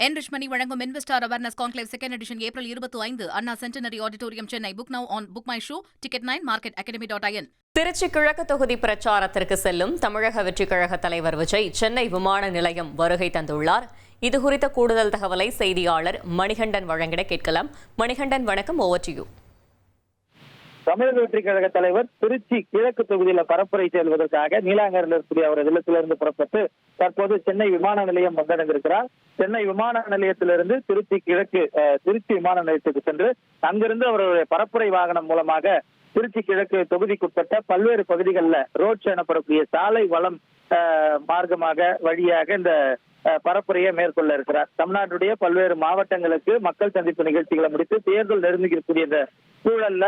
Enrich money வழங்கும் investor awareness conclave second edition April 25 Anna centenary auditorium Chennai. Book now on BookMyShow. Ticket 9 market academy.in. Tiruchi கிழக்கு தொகுதி பிரச்சாரத்திற்கு செல்லும் தமிழக வெற்றிக் கழக தலைவர் விஜய் சென்னை விமான நிலையம் வருகை தந்துள்ளார். இதுகுறித்த கூடுதல் தகவலை செய்தியாளர் மணிகண்டன் வழங்கிட கேட்கலாம். மணிகண்டன், வணக்கம். Over to you. தமிழக வெற்றி கழக தலைவர் திருச்சி கிழக்கு தொகுதியில பரப்புரை செல்வதற்காக நீலாங்கரில் இருக்கக்கூடிய அவரது இல்லத்திலிருந்து புறப்பட்டு தற்போது சென்னை விமான நிலையம் வந்தடைந்திருக்கிறார். சென்னை விமான நிலையத்திலிருந்து திருச்சி விமான நிலையத்துக்கு சென்று அங்கிருந்து அவருடைய பரப்புரை வாகனம் மூலமாக திருச்சி கிழக்கு தொகுதிக்குட்பட்ட பல்வேறு பகுதிகளில் ரோட் ஷோ எனப்படக்கூடிய சாலை வளம் மார்க்கமாக வழியாக இந்த பரப்புரையை மேற்கொள்ள இருக்கிறார். தமிழ்நாட்டுடைய பல்வேறு மாவட்டங்களுக்கு மக்கள் சந்திப்பு நிகழ்ச்சிகளை முடித்து தேர்தல் நெருங்கக்கூடிய இந்த சூழல்ல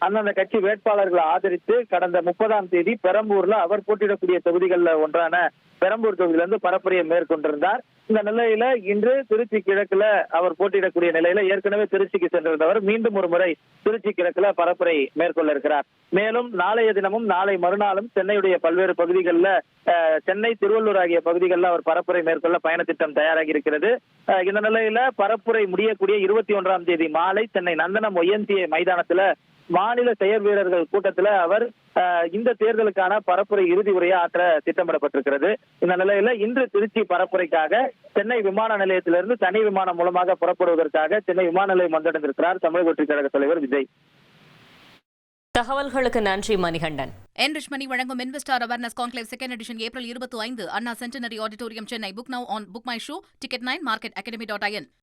அந்தந்த கட்சி வேட்பாளர்களை ஆதரித்து கடந்த 30ஆம் தேதி பெரம்பூர்ல அவர் போட்டியிடக்கூடிய தொகுதிகளில் ஒன்றான பெரம்பூர் தொகுதியிலிருந்து பரப்புரையை மேற்கொண்டிருந்தார். இந்த நிலையில இன்று திருச்சி கிழக்குல அவர் போட்டியிடக்கூடிய நிலையில ஏற்கனவே திருச்சிக்கு சென்றிருந்தவர் மீண்டும் ஒரு முறை திருச்சி கிழக்குல பரப்புரை மேற்கொள்ள இருக்கிறார். மேலும் நாளைய தினமும் நாளை மறுநாளும் சென்னையுடைய பல்வேறு பகுதிகளில் சென்னை திருவள்ளூர் ஆகிய பகுதிகளில் அவர் பரப்புரை மேற்கொள்ள பயண திட்டம் தயாராகி இருக்கிறது. இந்த நிலையில பரப்புரை முடியக்கூடிய 21ஆம் தேதி மாலை சென்னை நந்தனம் YMCA மைதானத்துல மாநில செயற் வீரர்கள் கூட்டத்துல அவர் இந்த தேர்தலுக்கான பரப்புரை இறுதி உரையை ஆற்ற திட்டமிடப்பட்டிருக்கிறது. இந்த நிலையில இன்று திருச்சி பரப்புரைக்காக சென்னை விமான நிலையத்திலிருந்து தனி விமானம் மூலமாக புறப்படுவதற்காக சென்னை விமான நிலையம் வந்தடைந்திருக்கிறார் தமிழக வெற்றிக் கழக தலைவர் விஜய். தகவல்களுக்கு நன்றி மணிகண்டன். என்ரிச் மணி வழங்கும் investor awareness conclave second edition April 25 Anna centenary auditorium Chennai. Book now on BookMyShow. Ticket 9 market academy.in.